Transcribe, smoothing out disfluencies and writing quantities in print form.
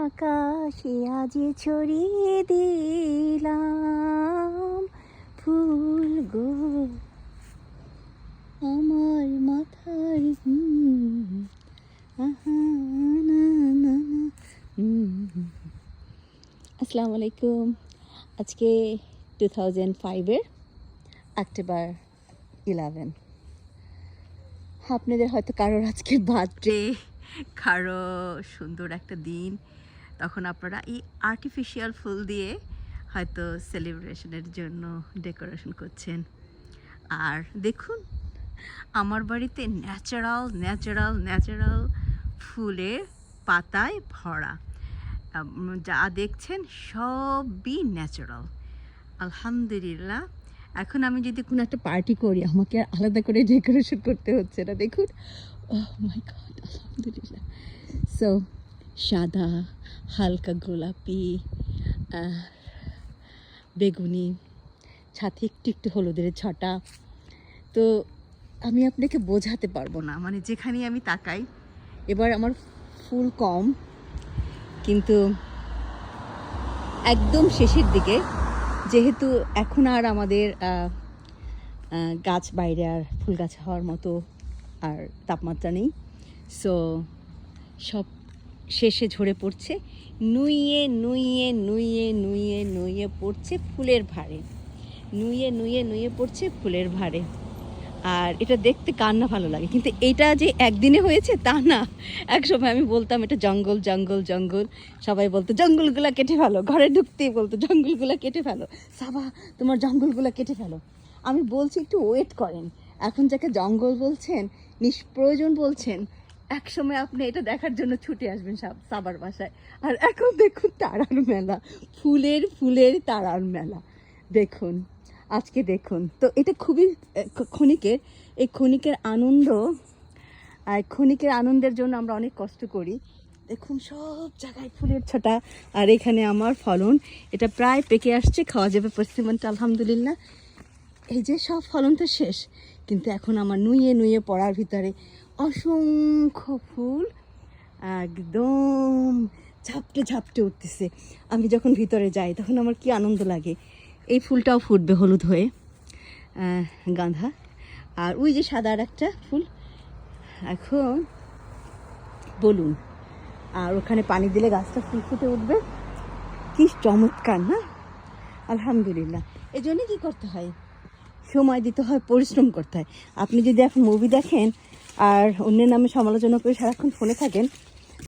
আকাশে আজ ছড়িয়ে দিলাম ফুল গো আমার মাথার আসসালামু আলাইকুম। আজকে 2005-এর অক্টোবর 11। আপনাদের হয়তো কারোর আজকে বার্থডে, কারো সুন্দর একটা দিন, তখন আপনারা এই আর্টিফিশিয়াল ফুল দিয়ে হয়তো সেলিব্রেশনের জন্য ডেকোরেশন করছেন। আর দেখুন, আমার বাড়িতে ন্যাচারাল ফুলের পাতায় ভরা। যা দেখছেন সবই ন্যাচারাল, আলহামদুলিল্লাহ। এখন আমি যদি কোনো একটা পার্টি করি, আমাকে আর আলাদা করে ডেকোরেশন করতে হচ্ছে না। দেখুন, ওহ মাই গড, আলহামদুলিল্লাহ। সো সাদা, হালকা গোলাপি, বেগুনি, সাথে একটু হলুদের ছটা। তো আমি আপনাকে বোঝাতে পারবো না, মানে যেখানেই আমি তাকাই। এবার আমার ফুল কম, কিন্তু একদম শেষের দিকে, যেহেতু এখন আর আমাদের গাছ বাইরে আর ফুল গাছ হওয়ার মতো আর তাপমাত্রা নেই, সো সব শেষে ঝরে পড়ছে, নুয়ে পড়ছে ফুলের ভারে, নুয়ে পড়ছে ফুলের ভারে। আর এটা দেখতে কার না ভালো লাগে, কিন্তু এটা যে একদিনে হয়েছে তা না। একসময় আমি বলতাম এটা জঙ্গল, সবাই বলতো জঙ্গলগুলা কেটে ফেলো, ঘরে ঢুকতেই বলতো জঙ্গলগুলা কেটে ফেলো, সাবা তোমার জঙ্গলগুলা কেটে ফেলো। আমি বলছি একটু ওয়েট করেন, এখন যাকে জঙ্গল বলছেন, নিষ্প্রয়োজন বলছেন, একসময় আপনি এটা দেখার জন্য ছুটে আসবেন সাবার বাসায়। আর এখন দেখুন তারার মেলা, ফুলের তারার মেলা দেখুন, আজকে দেখুন। তো এটা খুবই ক্ষণিকের, এই ক্ষণিকের আনন্দ, আর ক্ষণিকের আনন্দের জন্য আমরা অনেক কষ্ট করি। দেখুন সব জায়গায় ফুলের ছটা, আর এখানে আমার ফলন, এটা প্রায় পেকে আসছে, খাওয়া যাবে পরিমাণটা আলহামদুলিল্লাহ। এই যে সব ফলন তো শেষ, কিন্তু এখন আমার নুয়ে পড়ার ভিতরে অসংখ্য ফুল একদম ঝাপটে উঠতেছে। আমি যখন ভিতরে যাই তখন আমার কি আনন্দ লাগে। এই ফুলটাও ফুটবে হলুদ হয়ে, গাঁধা। আর ওই যে সাদা আর একটা ফুল, এখন বলুন, আর ওখানে পানি দিলে গাছটা ফুল ফুটে উঠবে। কি চমৎকার না, আলহামদুলিল্লাহ। এই জন্যে কী করতে হয়, সময় দিতে হয়, পরিশ্রম করতে হয়। আপনি যদি এখন মুভি দেখেন আর অন্যের নামে সমালোচনা করে সারাক্ষণ ফোনে থাকেন,